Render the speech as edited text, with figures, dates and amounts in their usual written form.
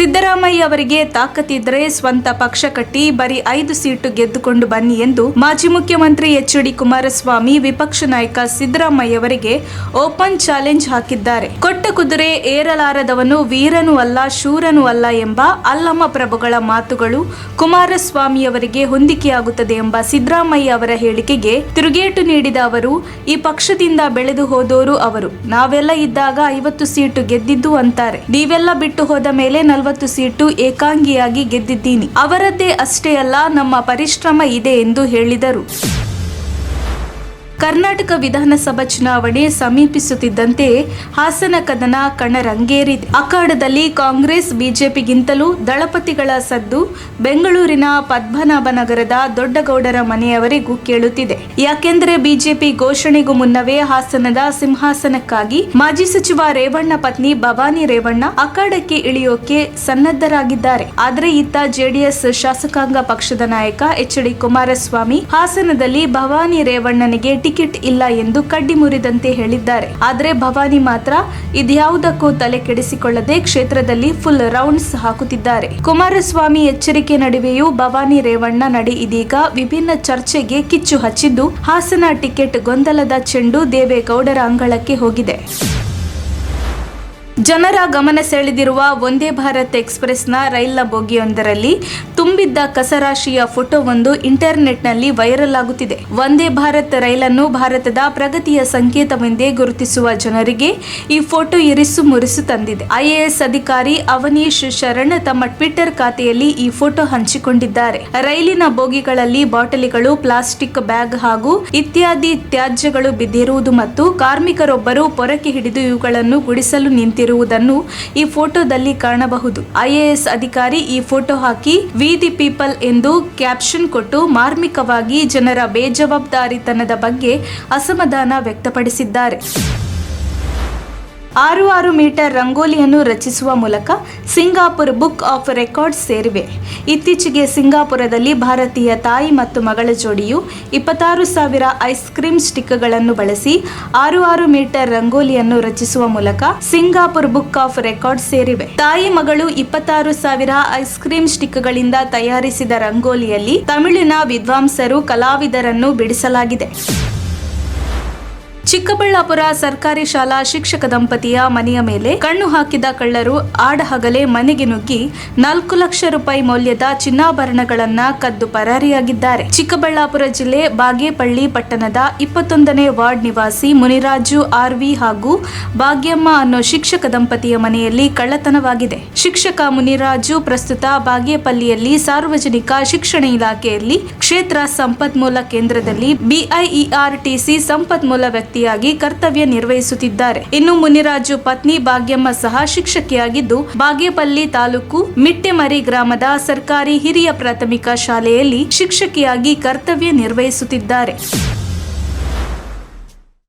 ಸಿದ್ದರಾಮಯ್ಯ ಅವರಿಗೆ ತಾಕತ್ತಿದ್ರೆ ಸ್ವಂತ ಪಕ್ಷ ಕಟ್ಟಿ ಬರೀ 5 ಸೀಟು ಗೆದ್ದುಕೊಂಡು ಬನ್ನಿ ಎಂದು ಮಾಜಿ ಮುಖ್ಯಮಂತ್ರಿ ಎಚ್.ಡಿ. ಕುಮಾರಸ್ವಾಮಿ ವಿಪಕ್ಷ ನಾಯಕ ಸಿದ್ದರಾಮಯ್ಯ ಅವರಿಗೆ ಓಪನ್ ಚಾಲೆಂಜ್ ಹಾಕಿದ್ದಾರೆ. ಕೊಟ್ಟ ಕುದುರೆ ಏರಲಾರದವನು ವೀರನೂ ಅಲ್ಲ ಶೂರನೂ ಅಲ್ಲ ಎಂಬ ಅಲ್ಲಮ ಪ್ರಭುಗಳ ಮಾತುಗಳು ಕುಮಾರಸ್ವಾಮಿ ಅವರಿಗೆ ಹೊಂದಿಕೆಯಾಗುತ್ತದೆ ಎಂಬ ಸಿದ್ದರಾಮಯ್ಯ ಅವರ ಹೇಳಿಕೆಗೆ ತಿರುಗೇಟು ನೀಡಿದ ಅವರು, ಈ ಪಕ್ಷದಿಂದ ಬೆಳೆದು ಹೋದವರು ಅವರು. ನಾವೆಲ್ಲ ಇದ್ದಾಗ 50 ಸೀಟು ಗೆದ್ದಿದ್ದು ಅಂತಾರೆ. ನೀವೆಲ್ಲ ಬಿಟ್ಟು ಹೋದ ಮೇಲೆ 40 ಸೀಟು ಏಕಾಂಗಿಯಾಗಿ ಗೆದ್ದಿದ್ದೀನಿ. ಅವರದ್ದೇ ಅಷ್ಟೇ ಅಲ್ಲ, ನಮ್ಮ ಪರಿಶ್ರಮ ಇದೆ ಎಂದು ಹೇಳಿದರು. ಕರ್ನಾಟಕ ವಿಧಾನಸಭಾ ಚುನಾವಣೆ ಸಮೀಪಿಸುತ್ತಿದ್ದಂತೆ ಹಾಸನ ಕದನ ಕಣರಂಗೇರಿದೆ. ಅಖಾಡದಲ್ಲಿ ಕಾಂಗ್ರೆಸ್ ಬಿಜೆಪಿಗಿಂತಲೂ ದಳಪತಿಗಳ ಸದ್ದು ಬೆಂಗಳೂರಿನ ಪದ್ಮನಾಭನಗರದ ದೊಡ್ಡಗೌಡರ ಮನೆಯವರೆಗೂ ಕೇಳುತ್ತಿದೆ. ಯಾಕೆಂದರೆ ಬಿಜೆಪಿ ಘೋಷಣೆಗೂ ಮುನ್ನವೇ ಹಾಸನದ ಸಿಂಹಾಸನಕ್ಕಾಗಿ ಮಾಜಿ ಸಚಿವ ರೇವಣ್ಣ ಪತ್ನಿ ಭವಾನಿ ರೇವಣ್ಣ ಅಖಾಡಕ್ಕೆ ಇಳಿಯೋಕೆ ಸನ್ನದ್ಧರಾಗಿದ್ದಾರೆ. ಆದರೆ ಇತ್ತ ಜೆಡಿಎಸ್ ಶಾಸಕಾಂಗ ಪಕ್ಷದ ನಾಯಕ ಎಚ್.ಡಿ. ಕುಮಾರಸ್ವಾಮಿ ಹಾಸನದಲ್ಲಿ ಭವಾನಿ ರೇವಣ್ಣನಿಗೆ ಟಿಕೆಟ್ ಇಲ್ಲ ಎಂದು ಕಡ್ಡಿ ಮುರಿದಂತೆ ಹೇಳಿದ್ದಾರೆ. ಆದರೆ ಭವಾನಿ ಮಾತ್ರ ಇದ್ಯಾವುದಕ್ಕೂ ತಲೆ ಕೆಡಿಸಿಕೊಳ್ಳದೆ ಕ್ಷೇತ್ರದಲ್ಲಿ ಫುಲ್ ರೌಂಡ್ಸ್ ಹಾಕುತ್ತಿದ್ದಾರೆ. ಕುಮಾರಸ್ವಾಮಿ ಎಚ್ಚರಿಕೆ ನಡುವೆಯೂ ಭವಾನಿ ರೇವಣ್ಣ ನಡೆ ಇದೀಗ ವಿಭಿನ್ನ ಚರ್ಚೆಗೆ ಕಿಚ್ಚು ಹಚ್ಚಿದ್ದು, ಹಾಸನ ಟಿಕೆಟ್ ಗೊಂದಲದ ಚೆಂಡು ದೇವೇಗೌಡರ ಅಂಗಳಕ್ಕೆ ಹೋಗಿದೆ. ಜನರ ಗಮನ ಸೆಳೆದಿರುವ ವಂದೇ ಭಾರತ್ ಎಕ್ಸ್ಪ್ರೆಸ್ನ ರೈಲ್ನ ಬೋಗಿಯೊಂದರಲ್ಲಿ ತುಂಬಿದ್ದ ಕಸರಾಶಿಯ ಫೋಟೋವೊಂದು ಇಂಟರ್ನೆಟ್ನಲ್ಲಿ ವೈರಲ್ ಆಗುತ್ತಿದೆ. ವಂದೇ ಭಾರತ್ ರೈಲನ್ನು ಭಾರತದ ಪ್ರಗತಿಯ ಸಂಕೇತವೆಂದೇ ಗುರುತಿಸುವ ಜನರಿಗೆ ಈ ಫೋಟೋ ಇರಿಸು ಮುರಿಸು ತಂದಿದೆ. ಐಎಎಸ್ ಅಧಿಕಾರಿ ಅವನೀಶ್ ಶರಣ್ ತಮ್ಮ ಟ್ವಿಟರ್ ಖಾತೆಯಲ್ಲಿ ಈ ಫೋಟೋ ಹಂಚಿಕೊಂಡಿದ್ದಾರೆ. ರೈಲಿನ ಬೋಗಿಗಳಲ್ಲಿ ಬಾಟಲಿಗಳು, ಪ್ಲಾಸ್ಟಿಕ್ ಬ್ಯಾಗ್ ಹಾಗೂ ಇತ್ಯಾದಿ ತ್ಯಾಜ್ಯಗಳು ಬಿದ್ದಿರುವುದು ಮತ್ತು ಕಾರ್ಮಿಕರೊಬ್ಬರು ಪೊರಕೆ ಹಿಡಿದು ಇವುಗಳನ್ನು ಗುಡಿಸಲು ನಿಂತಿರುವುದನ್ನು ಈ ಫೋಟೋದಲ್ಲಿ ಕಾಣಬಹುದು. ಐಎಎಸ್ ಅಧಿಕಾರಿ ಈ photo hockey V the people ಎಂದು ಕ್ಯಾಪ್ಷನ್ ಕೊಟ್ಟು ಮಾರ್ಮಿಕವಾಗಿ ಜನರ ಬೇಜವಾಬ್ದಾರಿತನದ ಬಗ್ಗೆ ಅಸಮಾಧಾನ ವ್ಯಕ್ತಪಡಿಸಿದ್ದಾರೆ. 6 ಮೀಟರ್ ರಂಗೋಲಿಯನ್ನು ರಚಿಸುವ ಮೂಲಕ ಸಿಂಗಾಪುರ್ ಬುಕ್ ಆಫ್ ರೆಕಾರ್ಡ್ಸ್ ಸೇರಿವೆ. ಇತ್ತೀಚೆಗೆ ಸಿಂಗಾಪುರದಲ್ಲಿ ಭಾರತೀಯ ತಾಯಿ ಮತ್ತು ಮಗಳ ಜೋಡಿಯು 26,000 ಐಸ್ ಕ್ರೀಮ್ ಸ್ಟಿಕ್ಗಳನ್ನು ಬಳಸಿ 6 ಮೀಟರ್ ರಂಗೋಲಿಯನ್ನು ರಚಿಸುವ ಮೂಲಕ ಸಿಂಗಾಪುರ್ ಬುಕ್ ಆಫ್ ರೆಕಾರ್ಡ್ಸ್ ಸೇರಿವೆ. ತಾಯಿ ಮಗಳು 26,000 ಐಸ್ ಕ್ರೀಮ್ ಸ್ಟಿಕ್ಗಳಿಂದ ತಯಾರಿಸಿದ ರಂಗೋಲಿಯಲ್ಲಿ ತಮಿಳಿನ ವಿದ್ವಾಂಸರು ಕಲಾವಿದರನ್ನು ಬಿಡಿಸಲಾಗಿದೆ. ಚಿಕ್ಕಬಳ್ಳಾಪುರ ಸರ್ಕಾರಿ ಶಾಲಾ ಶಿಕ್ಷಕ ದಂಪತಿಯ ಮನೆಯ ಮೇಲೆ ಕಣ್ಣು ಹಾಕಿದ ಕಳ್ಳರು ಆಡಹಗಲೇ ಮನೆಗೆ ನುಗ್ಗಿ 4 ಲಕ್ಷ ರೂಪಾಯಿ ಮೌಲ್ಯದ ಚಿನ್ನಾಭರಣಗಳನ್ನ ಕದ್ದು ಪರಾರಿಯಾಗಿದ್ದಾರೆ. ಚಿಕ್ಕಬಳ್ಳಾಪುರ ಜಿಲ್ಲೆ ಬಾಗೇಪಲ್ಲಿ ಪಟ್ಟಣದ 21ನೇ ವಾರ್ಡ್ ನಿವಾಸಿ ಮುನಿರಾಜು ಆರ್ವಿ ಹಾಗೂ ಭಾಗ್ಯಮ್ಮ ಅನ್ನೋ ಶಿಕ್ಷಕ ದಂಪತಿಯ ಮನೆಯಲ್ಲಿ ಕಳ್ಳತನವಾಗಿದೆ. ಶಿಕ್ಷಕ ಮುನಿರಾಜು ಪ್ರಸ್ತುತ ಬಾಗೇಪಲ್ಲಿಯಲ್ಲಿ ಸಾರ್ವಜನಿಕ ಶಿಕ್ಷಣ ಇಲಾಖೆಯಲ್ಲಿ ಕ್ಷೇತ್ರ ಸಂಪನ್ಮೂಲ ಕೇಂದ್ರದಲ್ಲಿ ಬಿಐಇಆರ್ಟಿಸಿ ಸಂಪನ್ಮೂಲ ವ್ಯಕ್ತಿಯಾಗಿ ಕರ್ತವ್ಯ ನಿರ್ವಹಿಸುತ್ತಿದ್ದಾರೆ. ಇನ್ನು ಮುನಿರಾಜು ಪತ್ನಿ ಭಾಗ್ಯಮ್ಮ ಸಹ ಶಿಕ್ಷಕಿಯಾಗಿದ್ದು ಬಾಗೇಪಲ್ಲಿ ತಾಲೂಕು ಮಿಟ್ಟೆಮರಿ ಗ್ರಾಮದ ಸರ್ಕಾರಿ ಹಿರಿಯ ಪ್ರಾಥಮಿಕ ಶಾಲೆಯಲ್ಲಿ ಶಿಕ್ಷಕಿಯಾಗಿ ಕರ್ತವ್ಯ ನಿರ್ವಹಿಸುತ್ತಿದ್ದಾರೆ.